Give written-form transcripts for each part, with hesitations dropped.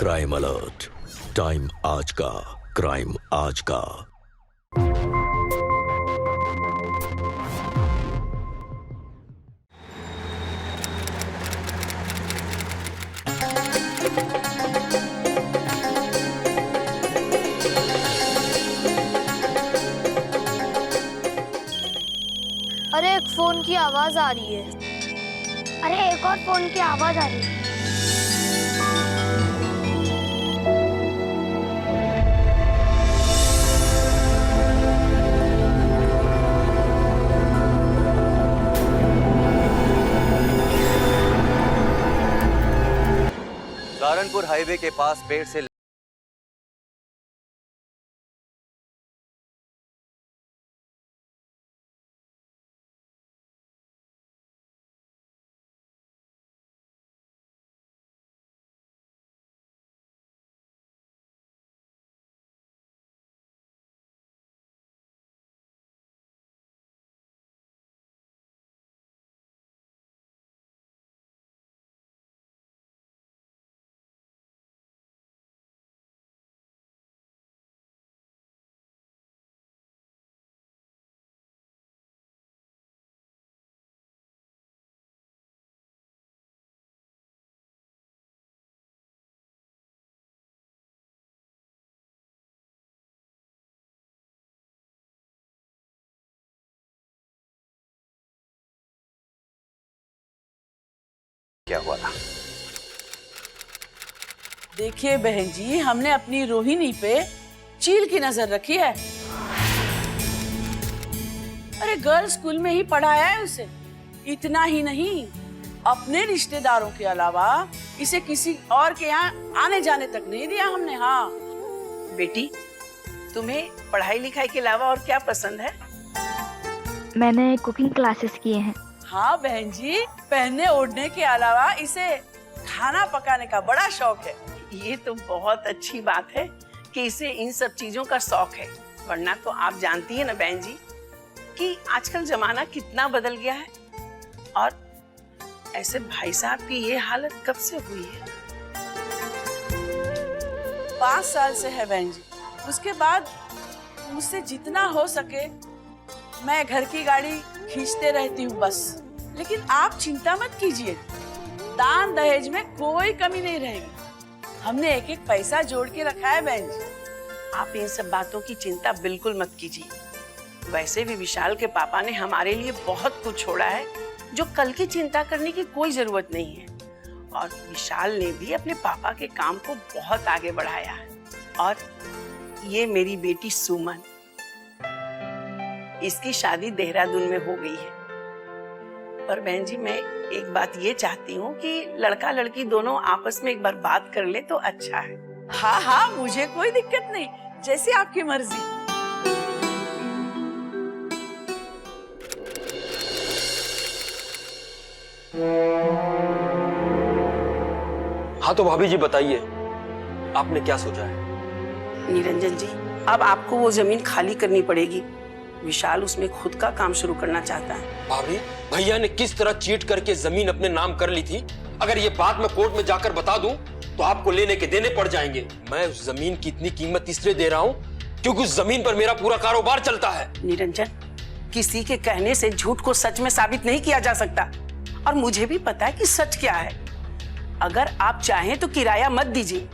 Crime alert, time आज का, crime आज का। अरे एक फोन की आवाज आ रही है। अरे एक और फोन की आवाज आ रही है। सहारनपुर हाईवे के पास पेड़ से क्या हुआ था? देखिए बहन जी, हमने अपनी रोहिणी पे चील की नजर रखी है। अरे गर्ल्स स्कूल में ही पढ़ाया है उसे। इतना ही नहीं, अपने रिश्तेदारों के अलावा इसे किसी और के यहाँ आने जाने तक नहीं दिया हमने। हाँ बेटी, तुम्हें पढ़ाई लिखाई के अलावा और क्या पसंद है? मैंने कुकिंग क्लासेस किए हैं। हाँ बहन जी, पहनने ओढ़ने के अलावा इसे खाना पकाने का बड़ा शौक है। ये तो बहुत अच्छी बात है कि इसे इन सब चीजों का शौक है, वरना तो आप जानती है ना बहन जी कि आजकल जमाना कितना बदल गया है। और ऐसे भाई साहब की ये हालत कब से हुई है? 5 साल से है बहन जी। उसके बाद मुझसे जितना हो सके मैं घर की गाड़ी खींचते रहती हूँ बस। लेकिन आप चिंता मत कीजिए, दान दहेज में कोई कमी नहीं रहेगी। हमने एक एक पैसा जोड़ के रखा है बहन जी। आप इन सब बातों की चिंता बिल्कुल मत कीजिए। वैसे भी विशाल के पापा ने हमारे लिए बहुत कुछ छोड़ा है, जो कल की चिंता करने की कोई जरूरत नहीं है। और विशाल ने भी अपने पापा के काम को बहुत आगे बढ़ाया है। और ये मेरी बेटी सुमन, इसकी शादी देहरादून में हो गई है। पर बहन जी, मैं एक बात ये चाहती हूँ कि लड़का लड़की दोनों आपस में एक बार बात कर ले तो अच्छा है। हाँ हाँ, मुझे कोई दिक्कत नहीं, जैसी आपकी मर्जी। हाँ तो भाभी जी बताइए, आपने क्या सोचा है? निरंजन जी, अब आपको वो जमीन खाली करनी पड़ेगी। विशाल उसमें खुद का काम शुरू करना चाहता है। भाभी, भैया ने किस तरह चीट करके जमीन अपने नाम कर ली थी, अगर ये बात मैं कोर्ट में जाकर बता दूं तो आपको लेने के देने पड़ जाएंगे। मैं उस जमीन की इतनी कीमत इसलिए दे रहा हूं क्योंकि उस जमीन पर मेरा पूरा कारोबार चलता है। निरंजन, किसी के कहने से झूठ को सच में साबित नहीं किया जा सकता। और मुझे भी पता है कि सच क्या है। अगर आप चाहें तो किराया मत दीजिए,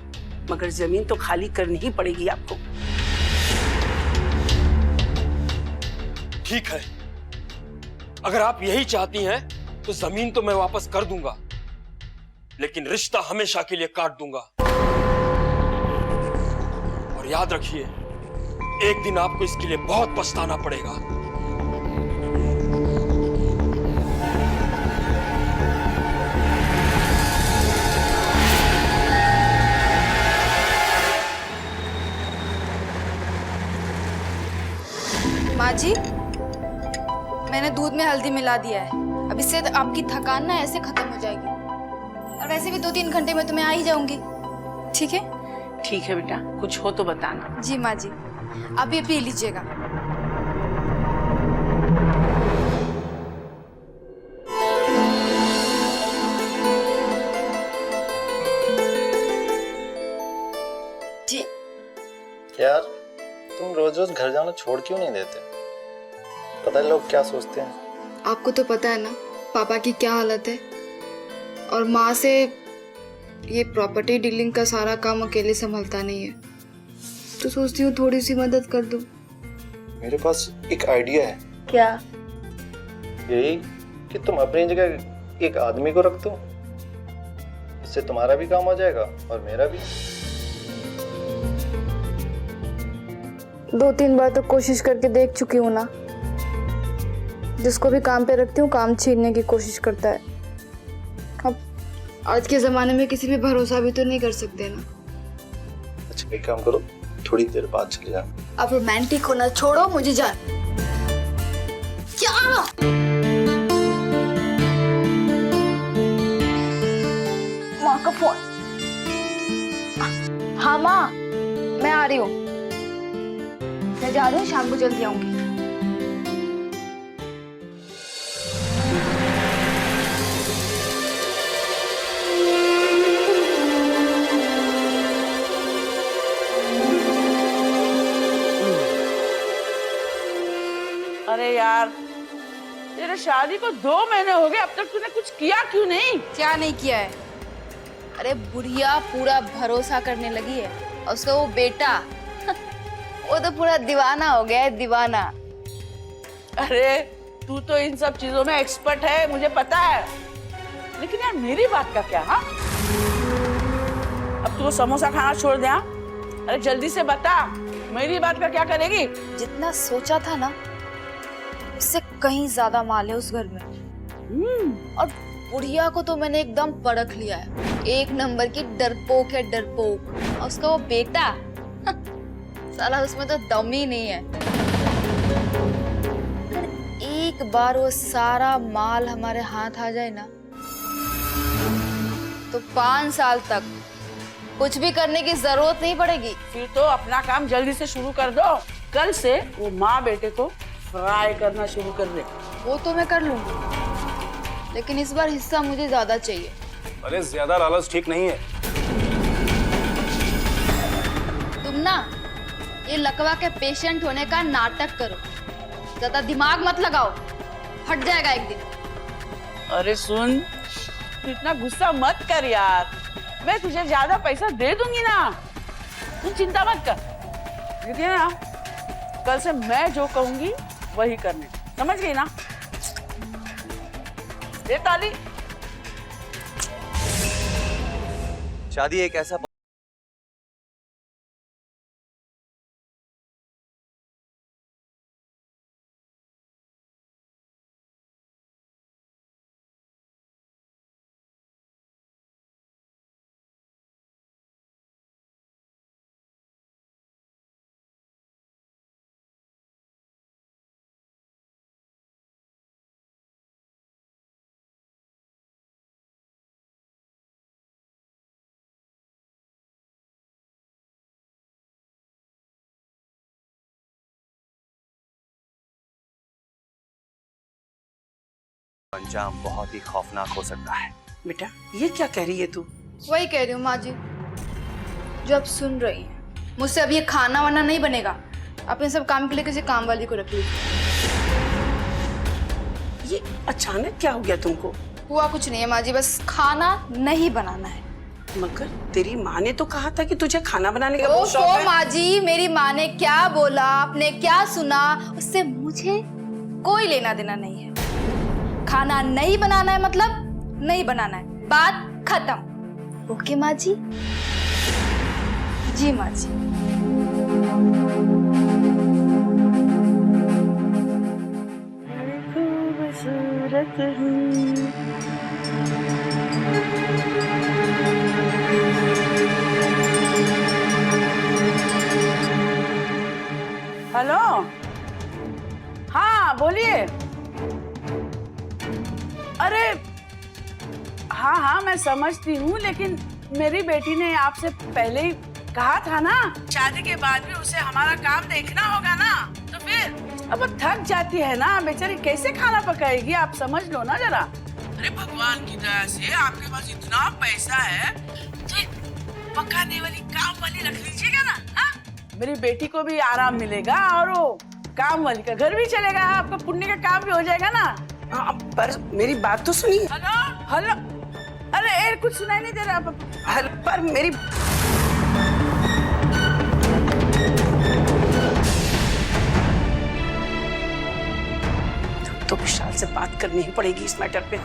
मगर जमीन तो खाली करनी ही पड़ेगी आपको। ठीक है, अगर आप यही चाहती हैं तो जमीन तो मैं वापस कर दूंगा, लेकिन रिश्ता हमेशा के लिए काट दूंगा। और याद रखिए, एक दिन आपको इसके लिए बहुत पछताना पड़ेगा। माँ जी, मैंने दूध में हल्दी मिला दिया है। अब इससे आपकी थकान ना ऐसे खत्म हो जाएगी। और वैसे भी 2-3 घंटे में तो मैं आ ही जाऊंगी। ठीक है? ठीक है बेटा, कुछ हो तो बताना। जी माँ जी, आप ये पी लीजिएगा। जी। यार तुम रोज रोज घर जाना छोड़ क्यों नहीं देते? पता है लोग क्या सोचते हैं। आपको तो पता है ना पापा की क्या हालत है, और माँ से ये प्रॉपर्टी डीलिंग का सारा काम अकेले संभलता नहीं है, तो सोचती हूँ थोड़ी सी मदद कर दूँ। मेरे पास एक आइडिया है। क्या? यही कि तुम अपनी जगह एक आदमी को रख दो, इससे तुम्हारा भी काम हो जाएगा और मेरा भी। 2-3 बार तो कोशिश करके देख चुकी हूँ ना, जिसको भी काम पे रखती हूँ काम छीनने की कोशिश करता है। अब आज के ज़माने में किसी पे भरोसा भी तो नहीं कर सकते ना। अच्छा एक काम करो, थोड़ी देर बाद चले जाओ। अब रोमांटिक होना छोड़ो, मुझे जान। क्या? माँ का फोन। हाँ माँ, मैं आ रही हूँ, मैं जा रही हूँ, शाम को जल्दी आऊंगी। अरे यार, तेरे शादी को 2 महीने हो गए, अब तक तूने कुछ किया क्यों नहीं? क्या नहीं किया है? अरे बुढ़िया पूरा भरोसा करने लगी है, और उसका वो बेटा वो तो पूरा दीवाना हो गया है, दीवाना। अरे तू तो इन सब चीजों में एक्सपर्ट है, मुझे पता है, लेकिन यार मेरी बात का क्या? हाँ, अब तू वो समोसा खाना छोड़ दे। हाँ? अरे जल्दी से बता, मेरी बात का क्या करेगी? जितना सोचा था ना उससे कहीं ज्यादा माल है उस घर में। और बुढ़िया को तो मैंने एकदम परख लिया है, 1 नंबर की डरपोक है, डरपोक। और उसका वो बेटा साला उसमें तो दम ही नहीं है। अगर एक बार वो सारा माल हमारे हाथ आ जाए ना, तो 5 साल तक कुछ भी करने की जरूरत नहीं पड़ेगी। फिर तो अपना काम जल्दी से शुरू कर दो। कल से वो माँ बेटे को फ्राई करना शुरू कर दे। वो तो मैं कर लूंगी, लेकिन इस बार हिस्सा मुझे ज्यादा चाहिए। अरे ज्यादा लालच ठीक नहीं है। तुम ना ये लकवा के पेशेंट होने का नाटक करो, ज्यादा दिमाग मत लगाओ, फट जाएगा एक दिन। अरे सुन, तू इतना गुस्सा मत कर यार, मैं तुझे ज्यादा पैसा दे दूंगी ना, तू चिंता मत कर। लेकिन ना कल से मैं जो कहूंगी वही करने, समझ गई ना? दे ताली। शादी एक ऐसा अंजाम बहुत ही खौफनाक हो सकता है। बेटा ये क्या कह रही है तू? वही कह रही हूँ माँ जी, जो आप सुन रही हैं। मुझसे अब ये खाना वाना नहीं बनेगा, आप इन सब काम के लिए किसी काम वाली को रख लीजिए। ये अचानक क्या हो गया तुमको? हुआ कुछ नहीं है माँ जी, बस खाना नहीं बनाना है। मगर तेरी माँ ने तो कहा था कि तुझे खाना बनाने का बहुत शौक है। माँ जी, मेरी माँ ने क्या बोला, आपने क्या सुना, उससे मुझे कोई लेना देना नहीं है। खाना नहीं बनाना है मतलब नहीं बनाना है, बात खत्म। ओके माँ जी? जी माँ जी। खूबसूरत हूँ। हेलो, हाँ बोलिए। अरे हाँ हाँ मैं समझती हूँ, लेकिन मेरी बेटी ने आपसे पहले ही कहा था ना, शादी के बाद भी उसे हमारा काम देखना होगा ना, तो फिर अब वो थक जाती है ना बेचारी, कैसे खाना पकाएगी? आप समझ लो ना जरा। अरे भगवान की दया से आपके पास इतना पैसा है कि पकाने वाली काम वाली रख लीजिएगा ना, हाँ? मेरी बेटी को भी आराम मिलेगा और वो काम वाली का घर भी चलेगा, आपका पुण्य का काम भी हो जाएगा ना। पर मेरी बात तो सुनिए। हेलो हेलो, अरे कुछ सुनाई नहीं दे रहा पर मेरी तो विशाल से बात करनी ही पड़ेगी इस मैटर पे।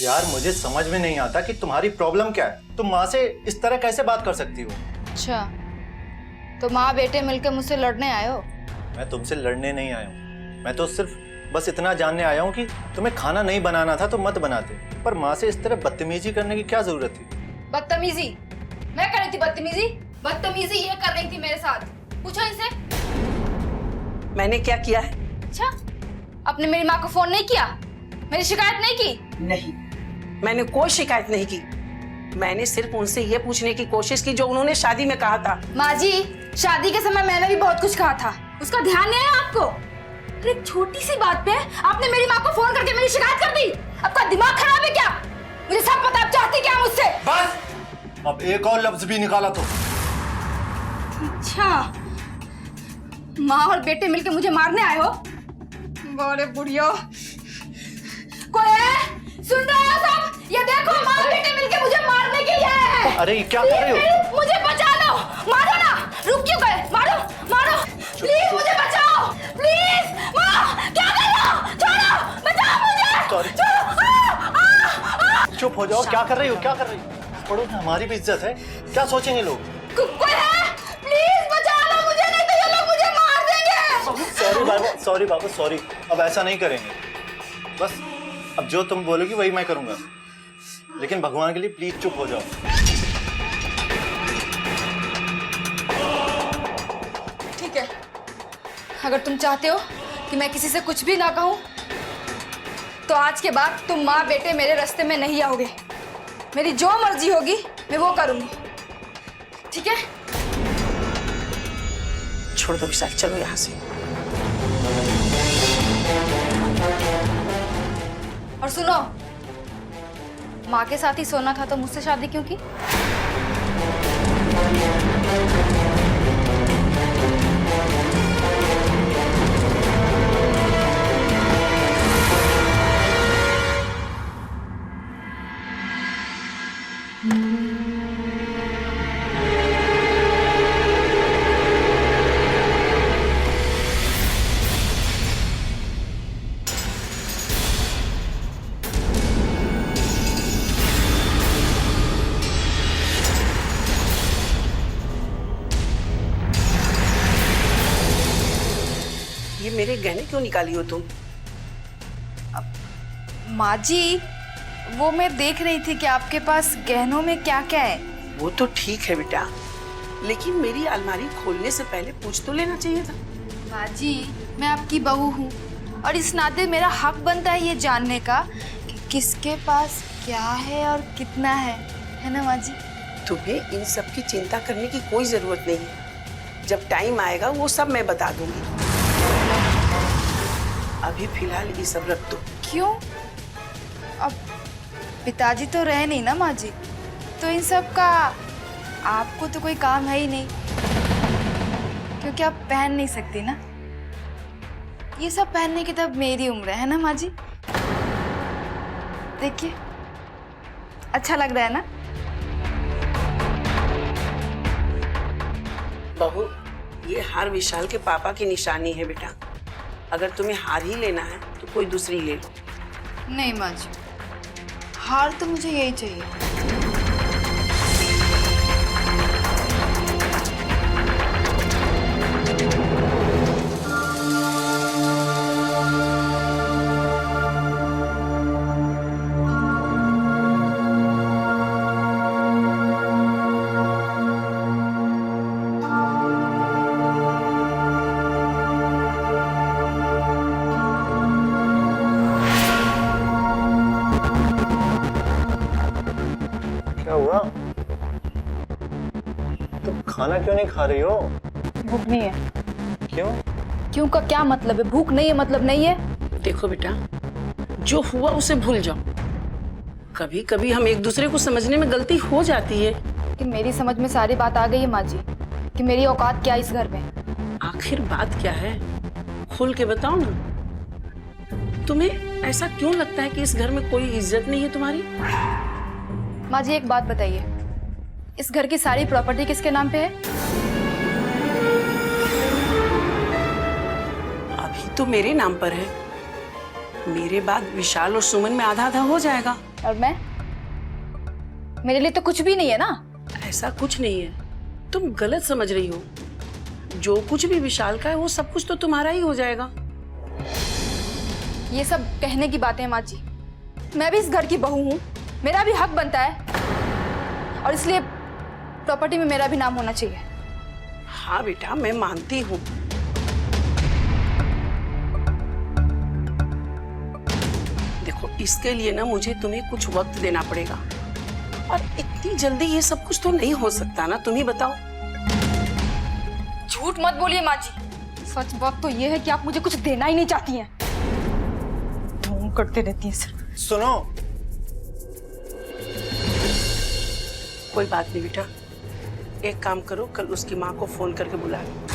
यार मुझे समझ में नहीं आता कि तुम्हारी प्रॉब्लम क्या है। तुम माँ से इस तरह कैसे बात कर सकती हो? अच्छा, तो माँ बेटे मिलकर मुझसे लड़ने आए हो? मैं तुमसे लड़ने नहीं आया हूँ, मैं तो सिर्फ बस इतना जानने आया हूँ कि तुम्हें खाना नहीं बनाना था तो मत बनाते, पर माँ से इस तरह बदतमीजी करने की क्या जरूरत थी? बदतमीजी? मैं कर रही थी बदतमीजी? बदतमीजी ये कर रही थी मेरे साथ। पूछो इनसे। मैंने क्या किया है? अच्छा, आपने मेरी माँ को फोन नहीं किया? मेरी शिकायत नहीं की? नहीं, मैंने कोई शिकायत नहीं की। मैंने सिर्फ उनसे ये पूछने की कोशिश की जो उन्होंने शादी में कहा था। माँ जी, शादी के समय मैंने भी बहुत कुछ कहा था, उसका ध्यान नहीं है आपको? अरे छोटी सी बात पे आपने मेरी माँ को फोन करके मेरी शिकायत कर दी। आपका दिमाग खराब है क्या? मुझे सब पता, आप चाहती क्या मुझसे? बस, अब एक और लफ्ज भी निकाला तो। अच्छा, माँ और बेटे मिलके मुझे मारने आए हो? बड़े बुढ़िया, कोई है? सुन रहे हो सब? ये देखो, माँ और बेटे मिलके मुझे मारने के लिए आए हैं। अरे ये क्या कर रही हो? मुझे बचा लो, मारो ना, रुक क्यों गए? मारो मारो, प्लीज मुझे बचाओ, प्लीज। माँ क्या कर रहे हो? छोड़ो, बचाओ मुझे। सॉरी। चुप हो जाओ, क्या कर रही हो? क्या कर रही हो? पड़ोस में हमारी भी इज्जत है, क्या सोचेंगे लोग? कोई है? प्लीज बचा लो मुझे, नहीं तो ये लोग मुझे मार देंगे। सॉरी बाबू, सॉरी बाबू, सॉरी। अब ऐसा नहीं करेंगे, बस अब जो तुम बोलोगी वही मैं करूंगा, लेकिन भगवान के लिए प्लीज चुप हो जाओ। ठीक है, अगर तुम चाहते हो कि मैं किसी से कुछ भी ना कहूं, तो आज के बाद तुम माँ बेटे मेरे रास्ते में नहीं आओगे। मेरी जो मर्जी होगी मैं वो करूंगी, ठीक है? छोड़ दो विशाल, चलो यहाँ से। और सुनो, माँ के साथ ही सोना था तो मुझसे शादी क्यों की? ये मेरे गहने क्यों निकाली हो तुम? माँ जी, वो मैं देख रही थी कि आपके पास गहनों में क्या क्या है। वो तो ठीक है बेटा, लेकिन मेरी अलमारी खोलने से पहले पूछ तो लेना चाहिए था। माँ जी, मैं आपकी बहू हूँ और इस नाते मेरा हक बनता है ये जानने का कि किसके पास क्या है और कितना है ना माँ जी? तुम्हें इन सब की चिंता करने की कोई जरूरत नहीं है। जब टाइम आएगा वो सब मैं बता दूंगी। अभी फिलहाल ये सब रख दो। क्यों? अब पिताजी तो रहे नहीं ना माँ जी, तो इन सब का आपको तो कोई काम है ही नहीं, क्योंकि आप पहन नहीं सकती ना। ये सब पहनने की तब मेरी उम्र है ना माँ जी? देखिए, अच्छा लग रहा है ना? बहू, ये हार विशाल के पापा की निशानी है बेटा। अगर तुम्हें हार ही लेना है तो कोई दूसरी ले लो। नहीं माँ जी, हार तो मुझे यही चाहिए। क्या हुआ? तुम खाना क्यों नहीं खा रही हो? भूख नहीं है। क्यों? क्यों का क्या मतलब है? भूख नहीं है मतलब नहीं है? देखो बेटा, जो हुआ उसे भूल जाओ। कभी कभी हम एक दूसरे को समझने में गलती हो जाती है। कि मेरी समझ में सारी बात आ गई है माँ जी, कि मेरी औकात क्या इस घर में। आखिर बात क्या है, खुल के बताओ ना। तुम्हें ऐसा क्यों लगता है कि इस घर में कोई इज्जत नहीं है तुम्हारी? माँ जी एक बात बताइए, इस घर की सारी प्रॉपर्टी किसके नाम पे है? अभी तो मेरे नाम पर है, मेरे बाद विशाल और सुमन में आधा आधा हो जाएगा। और मैं, मेरे लिए तो कुछ भी नहीं है ना। ऐसा कुछ नहीं है, तुम गलत समझ रही हो। जो कुछ भी विशाल का है वो सब कुछ तो तुम्हारा ही हो जाएगा। ये सब कहने की बातें हैं माँ जी। मैं भी इस घर की बहू हूँ, मेरा भी हक बनता है, और इसलिए प्रॉपर्टी में मेरा भी नाम होना चाहिए। हाँ बेटा, मैं मानती हूँ। देखो, इसके लिए ना मुझे तुम्हें कुछ वक्त देना पड़ेगा, और इतनी जल्दी ये सब कुछ तो नहीं हो सकता ना। तुम ही बताओ। झूठ मत बोलिए माँ जी, सच बात तो ये है कि आप मुझे कुछ देना ही नहीं चाहती हैं। ढोंग करते रहती हैं सिर्फ। सुनो, कोई बात नहीं बेटा, एक काम करो, कल उसकी माँ को फोन करके बुला लो।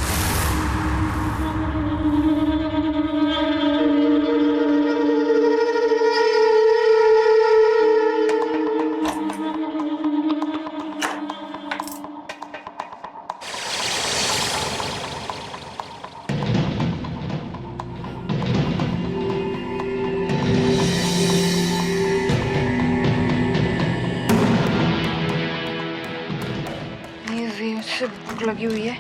से भूख लगी हुई है।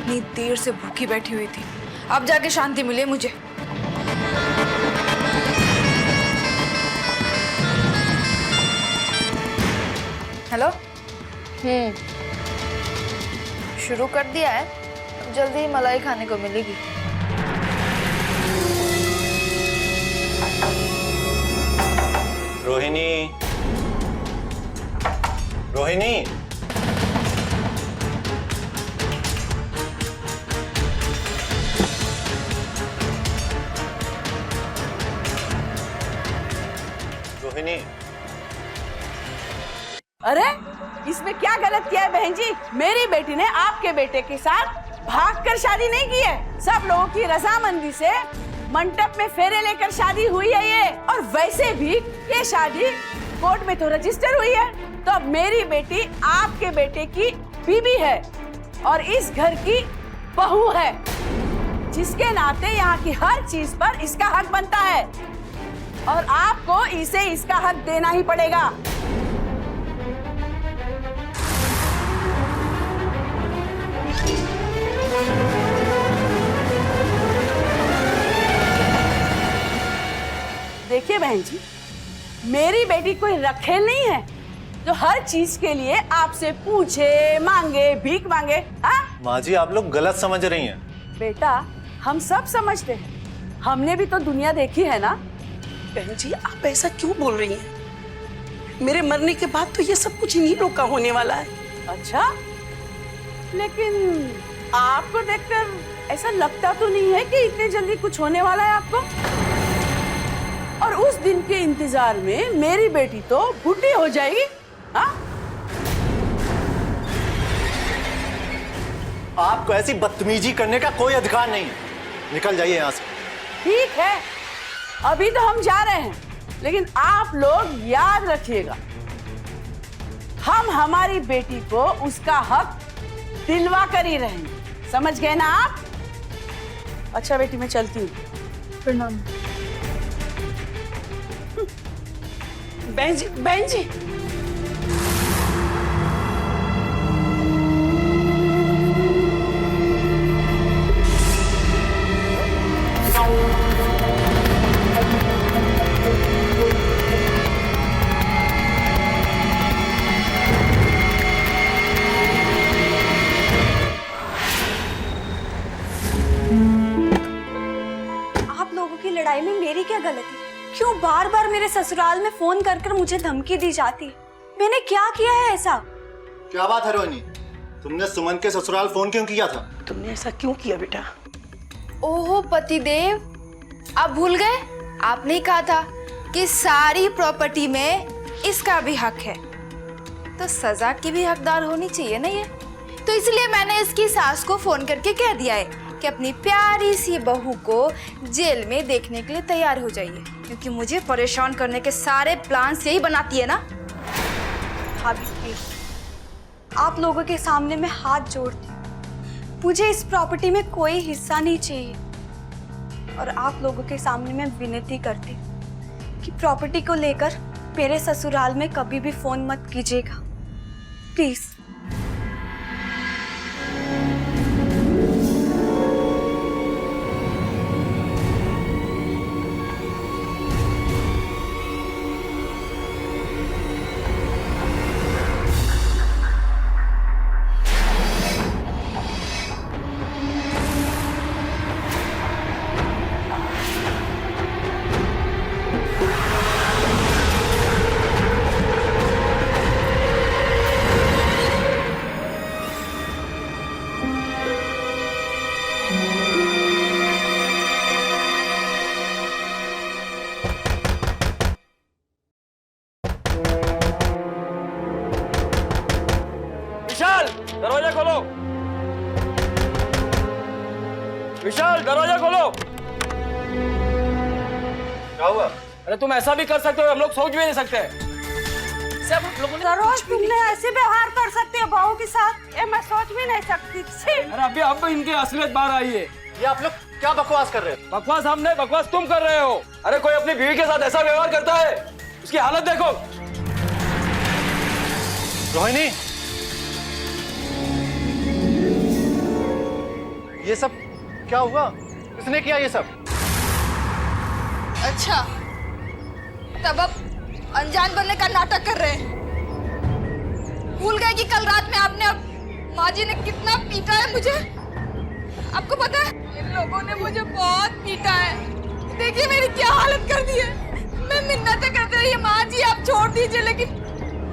इतनी देर से भूखी बैठी हुई थी, अब जाके शांति मिले मुझे। हेलो। शुरू कर दिया है, अब जल्दी ही मलाई खाने को मिलेगी। रोहिणी, रोहिणी, रोहिणी। अरे इसमें क्या गलत किया है बहन जी? मेरी बेटी ने आपके बेटे के साथ भागकर शादी नहीं की है। सब लोगों की रजामंदी से मंडप में फेरे लेकर शादी हुई है ये। और वैसे भी ये शादी कोर्ट में तो रजिस्टर हुई है। तो अब मेरी बेटी आपके बेटे की बीवी है और इस घर की बहू है, जिसके नाते यहाँ की हर चीज पर इसका हक बनता है और आपको इसे इसका हक देना ही पड़ेगा। देखिए बहन जी, मेरी बेटी कोई रखेल नहीं है जो हर चीज के लिए आपसे पूछे, मांगे, भीख मांगे। हाँ माँ जी, आप लोग गलत समझ रही हैं। बेटा, हम सब समझते हैं, हमने भी तो दुनिया देखी है ना। बहन जी, आप ऐसा क्यों बोल रही हैं? मेरे मरने के बाद तो ये सब कुछ इन्हीं लोग का होने वाला है। अच्छा, लेकिन आपको देखकर ऐसा लगता तो नहीं है कि इतने जल्दी कुछ होने वाला है आपको। और उस दिन के इंतजार में मेरी बेटी तो बूढ़ी हो जाएगी। हाँ? आपको ऐसी बदतमीजी करने का कोई अधिकार नहीं है। निकल जाइए यहाँ से। ठीक है, अभी तो हम जा रहे हैं, लेकिन आप लोग याद रखिएगा, हम हमारी बेटी को उसका हक दिलवा कर ही रहेंगे। समझ गए ना आप? अच्छा बेटी, मैं चलती हूँ। प्रणाम। बहन जी, बहन जी, आप लोगों की लड़ाई में मेरी क्या गलती? क्यों बार बार मेरे ससुराल में फोन कर कर मुझे धमकी दी जाती? मैंने क्या किया है ऐसा? क्या बात है रोहिणी, तुमने सुमन के ससुराल फोन क्यों किया था? तुमने ऐसा क्यों किया बेटा? ओहो पतिदेव, आप भूल गए? आपने ही कहा था कि सारी प्रॉपर्टी में इसका भी हक है, तो सजा की भी हकदार होनी चाहिए ना ये। तो इसलिए मैंने इसकी सास को फोन करके कह दिया है कि अपनी प्यारी सी बहू को जेल में देखने के लिए तैयार हो जाइए, क्योंकि मुझे परेशान करने के सारे प्लान यही बनाती है ना। भाभी प्लीज, आप लोगों के सामने मैं हाथ जोड़ती हूँ, मुझे इस प्रॉपर्टी में कोई हिस्सा नहीं चाहिए। और आप लोगों के सामने मैं विनती करती हूँ कि प्रॉपर्टी को लेकर मेरे ससुराल में कभी भी फोन मत कीजिएगा, प्लीज। विशाल, दरवाजा खोलो। विशाल, दरवाजा खोलो। क्या हुआ? अरे तुम ऐसा भी कर सकते हो, हम लोग सोच भी नहीं सकते। सब हम लोगों ने सरोज, तुमने ऐसे व्यवहार कर सकते हो बहू के साथ? ये मैं सोच भी नहीं सकती। छी! अरे अभी अब इनकी असलियत बाहर आई है। ये आप लोग क्या बकवास कर रहे हो? बकवास हमने, बकवास तुम कर रहे हो। अरे कोई अपनी बीवी के साथ ऐसा व्यवहार करता है, उसकी हालत देखो। रोहिणी, ये सब क्या हुआ? किसने किया ये सब? अच्छा, तब अब अनजान बनने का नाटक कर रहे हैं। भूल गए कि कल रात में आपने माँ जी ने कितना पीटा है मुझे। आपको पता है, इन लोगों ने मुझे बहुत पीटा है। देखिए मेरी क्या हालत कर दी है। मैं मिन्नतें करते रही, माँ जी आप छोड़ दीजिए, लेकिन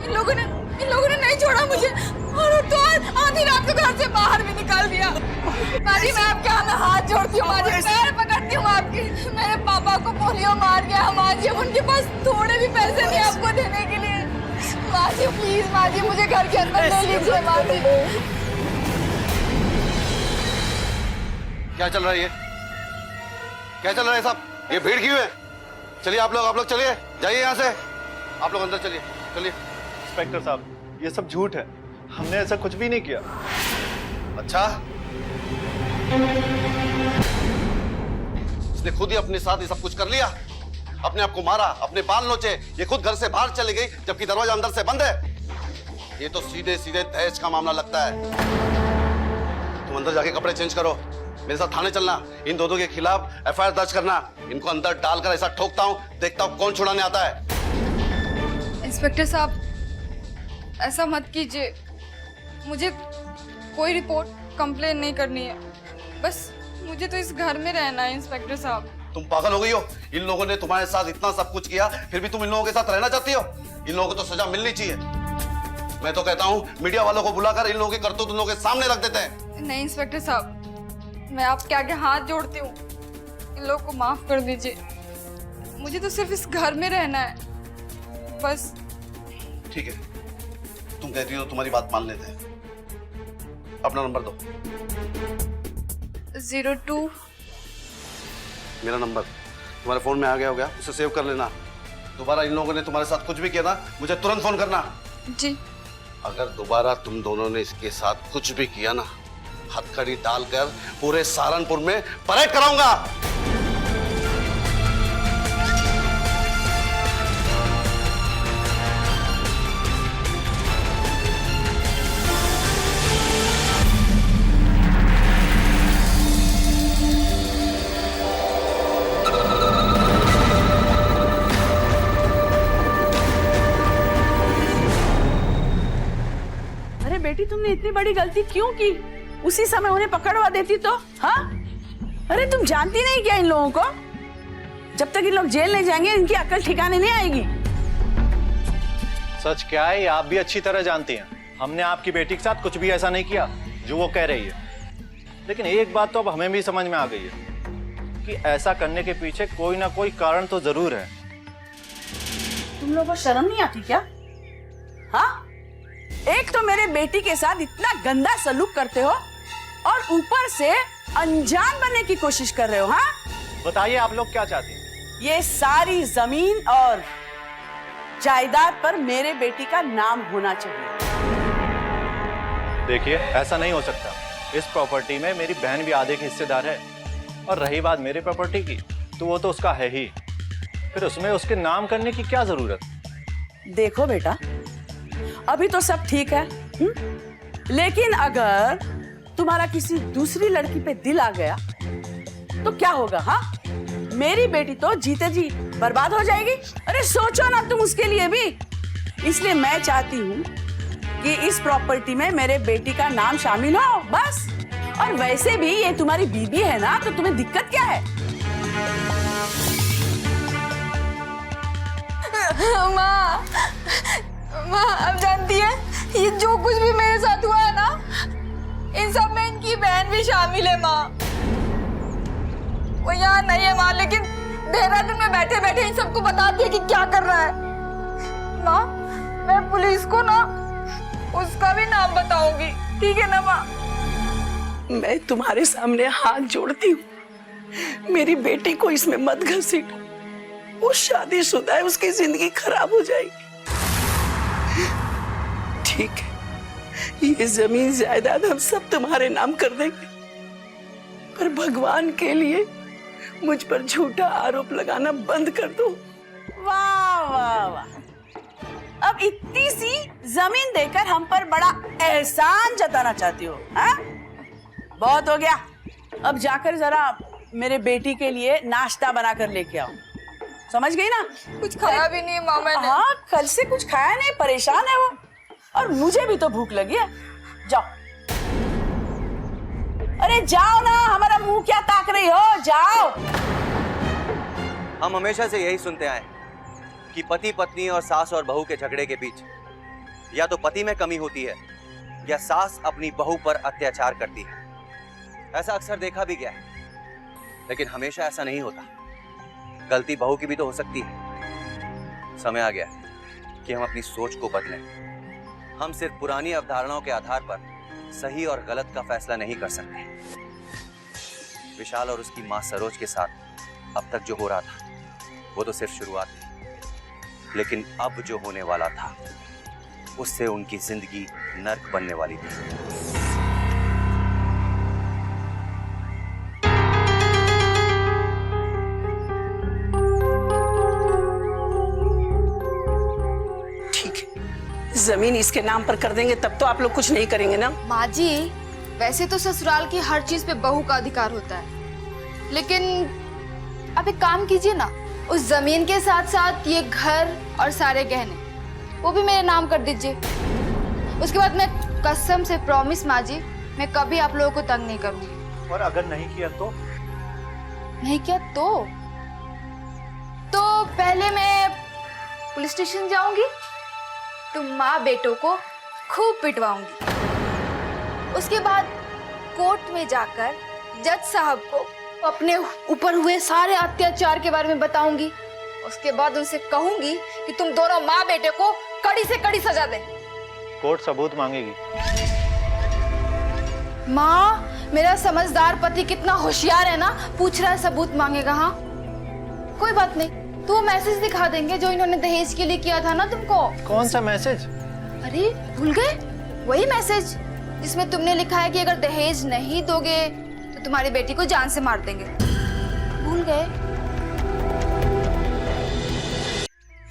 इन लोगों ने नहीं छोड़ा मुझे। और तो आधी रात को घर से बाहर भी निकाल दिया। माँ जी मैं आपके हाथ जोड़ती हूँ, माँ जी पैर पकड़ती हूँ आपकी। मेरे पापा को पोलियो मार गया माँ जी, अब उनके पास थोड़े भी पैसे नहीं आपको देने के लिए। माँ जी प्लीज, माँ जी मुझे घर के अंदर ले लीजिए माँ जी। क्या चल रहा है ये? क्या चल रहा है सब? ये भीड़ क्यों है? चलिए आप लोग चलिए, जाइए यहाँ से। आप लोग अंदर चलिए, चलिए। इंस्पेक्टर साहब, ये सब झूठ है, हमने ऐसा कुछ भी नहीं किया। अच्छा, इसने खुद ही अपने साथ ये सब कुछ कर लिया, अपने आप को मारा, अपने बाल नोचे, ये खुद घर से बाहर चली गई जबकि दरवाजा अंदर से बंद है। ये तो सीधे सीधे दहेज का मामला लगता है। तुम अंदर जाके कपड़े चेंज करो, मेरे साथ थाने चलना, इन दोनों के खिलाफ एफआईआर दर्ज करना। इनको अंदर डालकर ऐसा ठोकता हूँ, देखता हूँ कौन छुड़ाने आता है। इंस्पेक्टर साहब ऐसा मत कीजिए, मुझे कोई रिपोर्ट कंप्लेन नहीं करनी है, बस मुझे तो इस घर में रहना है। इंस्पेक्टर साहब तुम पागल हो गई हो? इन लोगों ने तुम्हारे साथ इतना सब कुछ किया, फिर भी तुम इन लोगों के साथ रहना चाहती हो? इन लोगों को तो सजा मिलनी चाहिए। मैं तो कहता हूँ मीडिया वालों को बुलाकर इन लोगों के करतूत तुम लोगों के सामने रख देते हैं। नहीं इंस्पेक्टर साहब, मैं आपके आगे हाथ जोड़ती हूँ, इन लोगों को माफ कर दीजिए। मुझे तो सिर्फ इस घर में रहना है, बस। ठीक है, तुम कहती हो, तुम्हारी बात मान लेते हैं। अपना नंबर दो। 02। मेरा नंबर तुम्हारे फोन में आ गया होगा, उसे सेव कर लेना। दोबारा इन लोगों ने तुम्हारे साथ कुछ भी किया ना, मुझे तुरंत फोन करना। जी। अगर दोबारा तुम दोनों ने इसके साथ कुछ भी किया ना, हथकड़ी डालकर पूरे सहारनपुर में परेड कराऊंगा। अरे बेटी, तुमने इतनी बड़ी गलती क्यों की? उसी समय उन्हें पकड़वा देती तो। हाँ, अरे तुम जानती नहीं क्या इन लोगों को? जब तक इन लोग जेल नहीं जाएंगे इनकी अक्ल ठिकाने नहीं आएगी। सच क्या है ये आप भी अच्छी तरह जानती हैं। हमने आपकी बेटी के साथ कुछ भी ऐसा नहीं किया जो वो कह रही है। लेकिन एक बात तो अब हमें भी समझ में आ गई है कि ऐसा करने के पीछे कोई ना कोई कारण तो जरूर है। तुम लोगों को शर्म नहीं आती क्या? हाँ, एक तो मेरे बेटी के साथ इतना गंदा सलूक करते हो और ऊपर से अनजान बनने की कोशिश कर रहे हो। हाँ, बताइए आप लोग क्या चाहती हैं? ये सारी जमीन और जायदाद पर मेरे बेटी का नाम होना चाहिए। देखिए ऐसा नहीं हो सकता। इस प्रॉपर्टी में मेरी बहन भी आधे की हिस्सेदार है और रही बात मेरी प्रॉपर्टी की तो वो तो उसका है ही, फिर उसमें उसके नाम करने की क्या जरूरत? देखो बेटा, अभी तो सब ठीक है, लेकिन अगर तुम्हारा किसी दूसरी लड़की पे दिल आ गया तो क्या होगा? हाँ, मेरी बेटी तो जीते जी बर्बाद हो जाएगी। अरे सोचो ना तुम उसके लिए भी। इसलिए मैं चाहती हूँ कि इस प्रॉपर्टी में मेरे बेटी का नाम शामिल हो, बस। और वैसे भी ये तुम्हारी बीबी है ना, तो तुम्हें दिक्कत क्या है? माँ, अब जानती है ये जो कुछ भी मेरे साथ हुआ है ना, इन सब में इनकी बहन भी शामिल है माँ। वो यहाँ नहीं है माँ, लेकिन देहरादून में बैठे बैठे इन सबको बता दिया कि क्या कर रहा है। माँ, मैं पुलिस को ना उसका भी नाम बताऊंगी, ठीक है ना माँ? मैं तुम्हारे सामने हाथ जोड़ती हूँ, मेरी बेटी को इसमें मत घसीटो। वो शादीशुदा है, उसकी जिंदगी खराब हो जाएगी। ठीक है, ये जमीन जायदाद हम सब तुम्हारे नाम कर देंगे, पर भगवान के लिए मुझ पर झूठा आरोप लगाना बंद कर दो। वाह वाह वाह, अब इतनी सी जमीन देकर हम पर बड़ा एहसान जताना चाहती हो? हाँ, बहुत हो गया। अब जाकर जरा मेरे बेटी के लिए नाश्ता बना कर लेके आओ, समझ गई ना? कुछ खाया भी नहीं माँ मैंने। हाँ, कल से कुछ खाया नहीं, परेशान है वो, और मुझे भी तो भूख लगी है। जाओ, अरे जाओ ना, हमारा मुंह क्या ताक रही हो, जाओ। हम हमेशा से यही सुनते आए कि पति पत्नी और सास और बहू के झगड़े के बीच या तो पति में कमी होती है या सास अपनी बहू पर अत्याचार करती है। ऐसा अक्सर देखा भी गया है, लेकिन हमेशा ऐसा नहीं होता। गलती बहू की भी तो हो सकती है। समय आ गया कि हम अपनी सोच को बदलें। हम सिर्फ पुरानी अवधारणाओं के आधार पर सही और गलत का फैसला नहीं कर सकते। विशाल और उसकी मां सरोज के साथ अब तक जो हो रहा था वो तो सिर्फ शुरुआत थी, लेकिन अब जो होने वाला था उससे उनकी जिंदगी नर्क बनने वाली थी। जमीन इसके नाम पर कर देंगे तब तो आप लोग कुछ नहीं करेंगे ना? माँ जी, वैसे तो ससुराल की हर चीज पे बहू का अधिकार होता है, लेकिन आप एक काम कीजिए ना, उस जमीन के साथ साथ ये घर और सारे गहने वो भी मेरे नाम कर दीजिए। उसके बाद मैं कसम से प्रॉमिस माँ जी, मैं कभी आप लोगों को तंग नहीं करूंगी। और अगर नहीं किया तो? नहीं किया तो पहले मैं पुलिस स्टेशन जाऊंगी, तुम माँ बेटों को खूब पिटवाऊंगी। उसके बाद कोर्ट में जाकर जज साहब को अपने ऊपर हुए सारे अत्याचार के बारे में बताऊंगी। उसके बाद उनसे कहूंगी कि तुम दोनों माँ बेटे को कड़ी से कड़ी सजा दे। कोर्ट सबूत मांगेगी। माँ, मेरा समझदार पति कितना होशियार है ना, पूछ रहा है सबूत मांगेगा। हाँ, कोई बात नहीं, तो वो मैसेज दिखा देंगे जो इन्होंने दहेज के लिए किया था ना तुमको। कौन सा मैसेज? अरे भूल गए? वही मैसेज जिसमें तुमने लिखा है कि अगर दहेज नहीं दोगे तो तुम्हारी बेटी को जान से मार देंगे। भूल गए?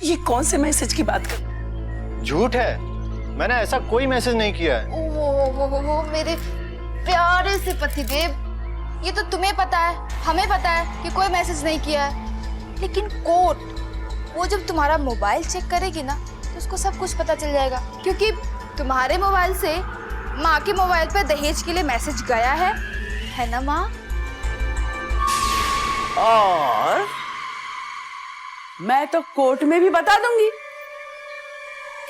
ये कौन से मैसेज की बात कर? झूठ है, मैंने ऐसा कोई मैसेज नहीं किया है। ओहो, मेरे प्यारे से पति देव, ये तो तुम्हें पता है, हमें पता है कि कोई मैसेज नहीं किया है, लेकिन कोर्ट वो जब तुम्हारा मोबाइल चेक करेगी ना तो उसको सब कुछ पता चल जाएगा, क्योंकि तुम्हारे मोबाइल से माँ के मोबाइल पे दहेज के लिए मैसेज गया है ना माँ? और मैं तो कोर्ट में भी बता दूंगी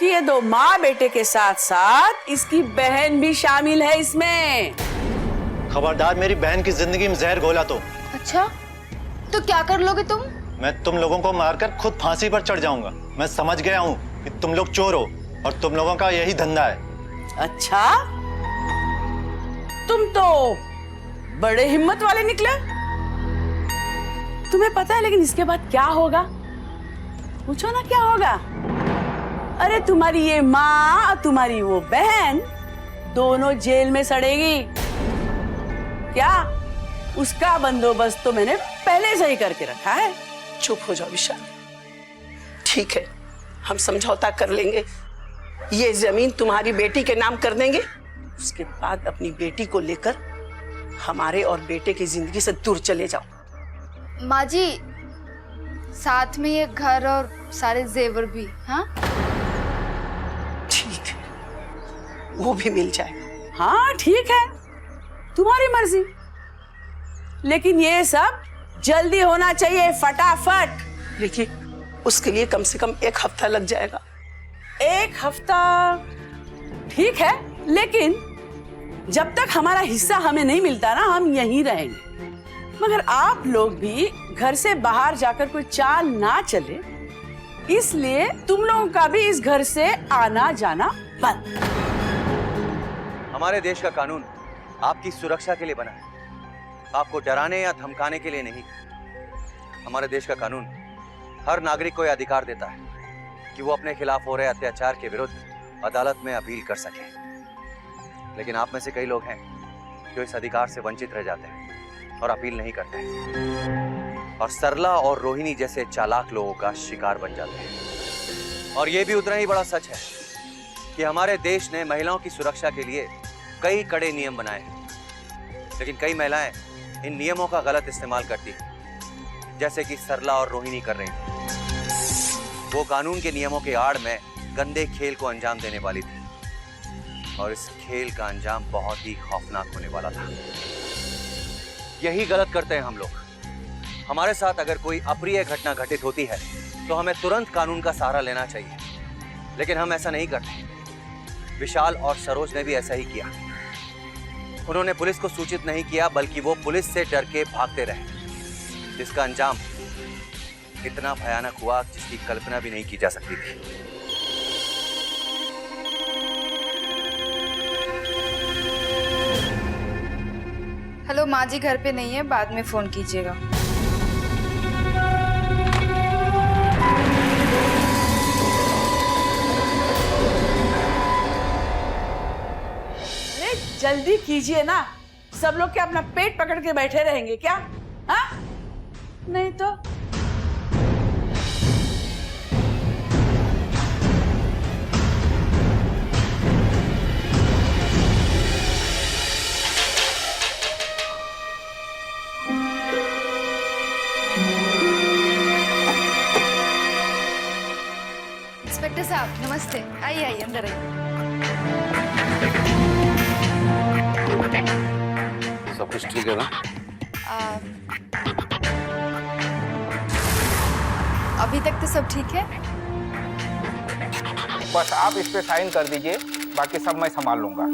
कि ये दो माँ बेटे के साथ साथ इसकी बहन भी शामिल है इसमें। खबरदार मेरी बहन की जिंदगी में जहर घोला तो अच्छा, तो क्या कर लोगे तुम? मैं तुम लोगों को मारकर खुद फांसी पर चढ़ जाऊंगा। मैं समझ गया हूँ कि तुम लोग चोर हो और तुम लोगों का यही धंधा है। अच्छा, तुम तो बड़े हिम्मत वाले निकले। तुम्हें पता है लेकिन इसके बाद क्या होगा? पूछो ना क्या होगा। अरे तुम्हारी ये माँ और तुम्हारी वो बहन दोनों जेल में सड़ेगी। क्या? उसका बंदोबस्त तो मैंने पहले से ही करके रखा है। चुप हो जाओ विशाल। ठीक है, हम समझौता कर लेंगे। ये जमीन तुम्हारी बेटी के नाम कर देंगे। उसके बाद अपनी बेटी को लेकर हमारे और बेटे की जिंदगी से दूर चले जाओ। माँ जी, साथ में ये घर और सारे जेवर भी। हाँ ठीक है, वो भी मिल जाएगा। हाँ ठीक है, तुम्हारी मर्जी, लेकिन ये सब जल्दी होना चाहिए, फटाफट। लेकिन उसके लिए कम से कम 1 हफ्ता लग जाएगा। 1 हफ्ता ठीक है, लेकिन जब तक हमारा हिस्सा हमें नहीं मिलता ना, हम यहीं रहेंगे। मगर आप लोग भी घर से बाहर जाकर कोई चाल ना चले, इसलिए तुम लोगों का भी इस घर से आना जाना बंद। हमारे देश का कानून आपकी सुरक्षा के लिए बना है, आपको डराने या धमकाने के लिए नहीं। हमारे देश का कानून हर नागरिक को यह अधिकार देता है कि वो अपने खिलाफ हो रहे अत्याचार के विरुद्ध अदालत में अपील कर सके। लेकिन आप में से कई लोग हैं जो इस अधिकार से वंचित रह जाते हैं और अपील नहीं करते हैं, और सरला और रोहिणी जैसे चालाक लोगों का शिकार बन जाते हैं। और ये भी उतना ही बड़ा सच है कि हमारे देश ने महिलाओं की सुरक्षा के लिए कई कड़े नियम बनाए हैं, लेकिन कई महिलाएं इन नियमों का गलत इस्तेमाल करती हैं, जैसे कि सरला और रोहिणी कर रही थी। वो कानून के नियमों के आड़ में गंदे खेल को अंजाम देने वाली थी, और इस खेल का अंजाम बहुत ही खौफनाक होने वाला था। यही गलत करते हैं हम लोग। हमारे साथ अगर कोई अप्रिय घटना घटित होती है तो हमें तुरंत कानून का सहारा लेना चाहिए, लेकिन हम ऐसा नहीं करते। विशाल और सरोज ने भी ऐसा ही किया। उन्होंने पुलिस को सूचित नहीं किया, बल्कि वो पुलिस से डर के भागते रहे, जिसका अंजाम इतना भयानक हुआ जिसकी कल्पना भी नहीं की जा सकती थी। हेलो, माँ जी घर पे नहीं है, बाद में फोन कीजिएगा। अरे जल्दी कीजिए ना, सब लोग क्या अपना पेट पकड़ के बैठे रहेंगे क्या? हाँ? नहीं तो इंस्पेक्टर साहब नमस्ते, आइए आइए अंदर आइए। सब कुछ ठीक है ना? अभी तक तो सब ठीक है। बस आप इस पे साइन कर दीजिए, बाकी सब मैं संभाल लूंगा।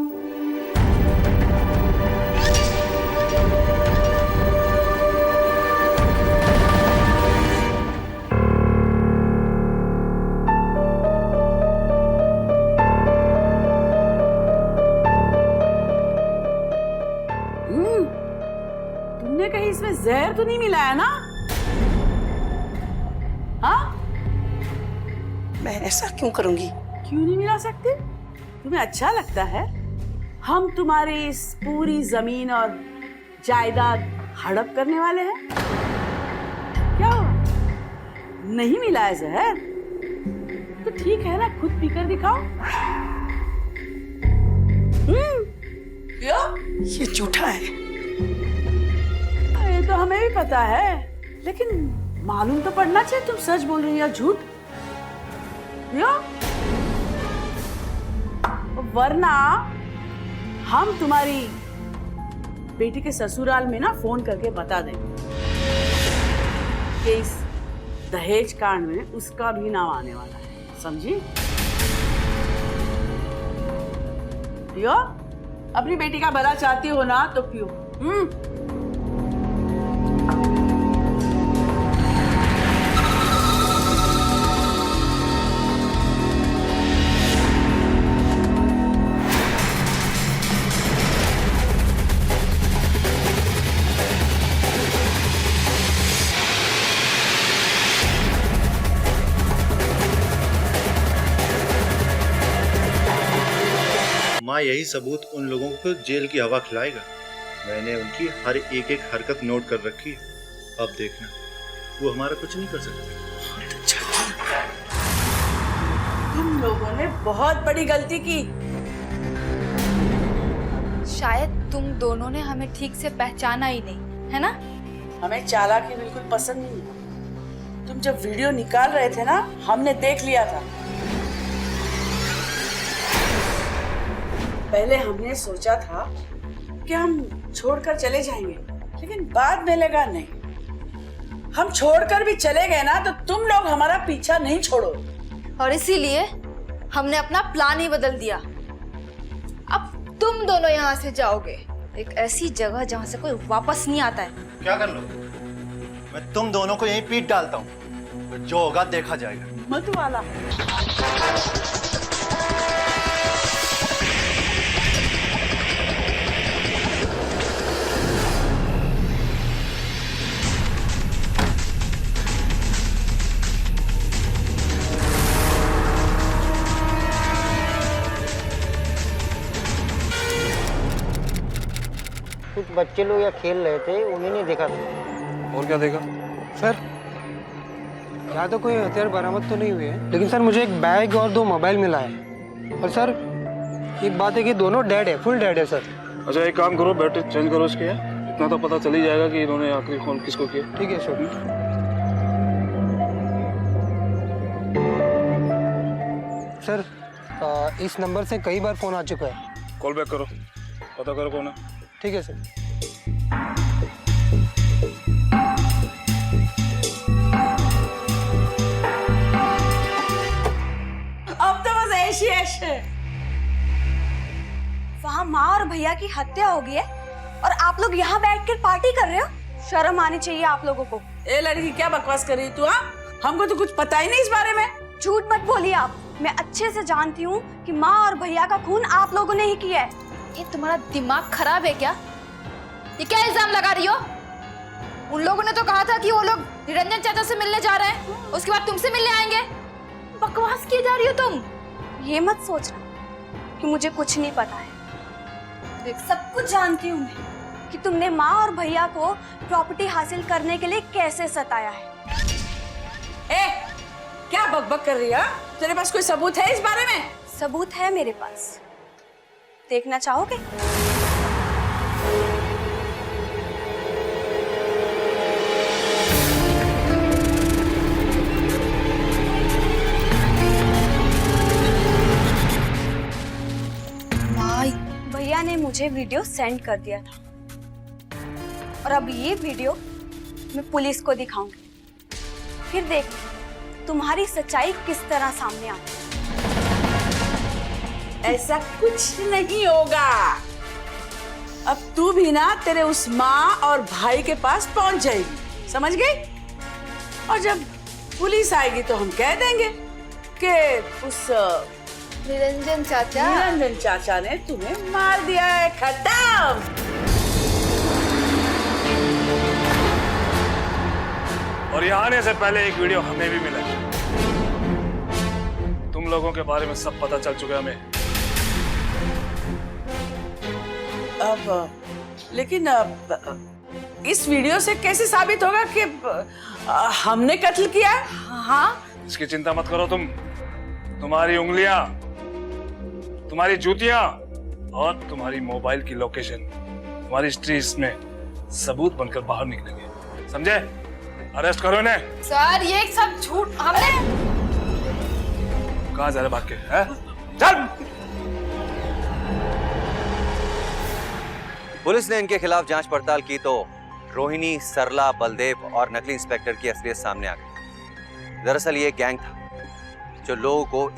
तुमने कहीं इसमें जहर तो नहीं मिलाया ना? हाँ? मैं ऐसा क्यों करूंगी? क्यों नहीं मिला सकते? तुम्हें अच्छा लगता है हम तुम्हारी इस पूरी जमीन और जायदाद हड़प करने वाले हैं? क्या हुआ? नहीं मिला है जहर? तो ठीक है ना, खुद पीकर दिखाओ। ये झूठा है। ये तो हमें भी पता है, लेकिन मालूम तो पड़ना चाहिए तुम सच बोल रही हो या झूठ। वरना हम तुम्हारी बेटी के ससुराल में ना फोन करके बता देंगे कि इस दहेज कांड में उसका भी नाम आने वाला है, समझी? पियो, अपनी बेटी का भला चाहती हो ना तो पियो। माँ यही सबूत उन लोगों को जेल की हवा खिलाएगा। मैंने उनकी हर एक एक हरकत नोट कर रखी है। अब देखना, वो हमारा कुछ नहीं कर सकते। तुम लोगों ने बहुत बड़ी गलती की। शायद तुम दोनों ने हमें ठीक से पहचाना ही नहीं, है ना? हमें चालाकी बिल्कुल पसंद नहीं है। तुम जब वीडियो निकाल रहे थे ना, हमने देख लिया था। पहले हमने सोचा था कि हम छोड़कर चले जाएंगे, लेकिन बाद में लगा नहीं। हम छोड़कर भी चले गए ना तो तुम लोग हमारा पीछा नहीं छोड़ो। और इसीलिए हमने अपना प्लान ही बदल दिया। अब तुम दोनों यहाँ से जाओगे एक ऐसी जगह जहाँ से कोई वापस नहीं आता है। क्या कर लो? मैं तुम दोनों को यहीं पीट डालता हूँ, तो जो होगा देखा जाएगा। मत वाला कुछ बच्चे लोग या खेल रहे थे, उन्हें नहीं देखा था। और क्या देखा? सर यहाँ तो कोई हथियार बरामद तो नहीं हुए हैं, लेकिन सर मुझे एक बैग और 2 मोबाइल मिला है। और सर एक बात है कि दोनों डेड है, फुल डेड है सर। अच्छा एक काम करो, बैटरी चेंज करो इसके, इतना तो पता चल ही जाएगा कि इन्होंने आखिरी फोन किसको किया। ठीक है सर। सर इस नंबर से कई बार फोन आ चुका है। कॉल बैक करो, पता करो कौन है। ठीक है सर। अब तो बस ऐसी ऐसे। वहाँ माँ और भैया की हत्या हो गई है और आप लोग यहाँ बैठकर पार्टी कर रहे हो। शर्म आनी चाहिए आप लोगों को। ए लड़की, क्या बकवास कर रही तू? हमको तो कुछ पता ही नहीं इस बारे में। झूठ मत बोलिए आप। मैं अच्छे से जानती हूँ कि माँ और भैया का खून आप लोगों ने ही किया है। ये तुम्हारा दिमाग खराब है क्या? ये क्या इल्जाम लगा रही हो? उन लोगों ने तो कहा था कि वो लोग निरंजन चाचा से मिलने जा रहे हैं, उसके बाद तुमसे मिलने आएंगे। बकवास किए जा रही हो तुम। ये मत सोचना कि मुझे कुछ नहीं पता है। सब कुछ जानती हूँ मैं कि तुमने माँ और भैया को प्रॉपर्टी हासिल करने के लिए कैसे सताया है। ए, क्या बकबक कर रही है? तेरे पास कोई सबूत है इस बारे में? सबूत है मेरे पास, देखना चाहोगे? भैया ने मुझे वीडियो सेंड कर दिया था और अब ये वीडियो मैं पुलिस को दिखाऊंगी। फिर देख तुम्हारी सच्चाई किस तरह सामने आती है। ऐसा कुछ नहीं होगा। अब तू भी ना तेरे उस माँ और भाई के पास पहुंच जाएगी, समझ गई? और जब पुलिस आएगी तो हम कह देंगे कि उस निरंजन चाचा ने तुम्हें मार दिया है। खत्म। और यहाँ आने से पहले एक वीडियो हमें भी मिला है। तुम लोगों के बारे में सब पता चल चुका है हमें। लेकिन इस वीडियो से कैसे साबित होगा कि हमने कत्ल किया है? हाँ, इसकी चिंता मत करो तुम। तुम्हारी उंगलियां, तुम्हारी जूतियां और तुम्हारी मोबाइल की लोकेशन, तुम्हारी हिस्ट्री इसमें सबूत बनकर बाहर निकलेंगे, समझे? अरेस्ट करो इन्हें। सर ये सब झूठ। हमने कहाँ जा रहे भाग के? हैं? चल। पुलिस ने इनके खिलाफ जांच पड़ताल की तो रोहिणी, सरला, बलदेव और नकली इंस्पेक्टर की असलियत सामने आ गई। दरअसल ये गैंग था जो लोगों को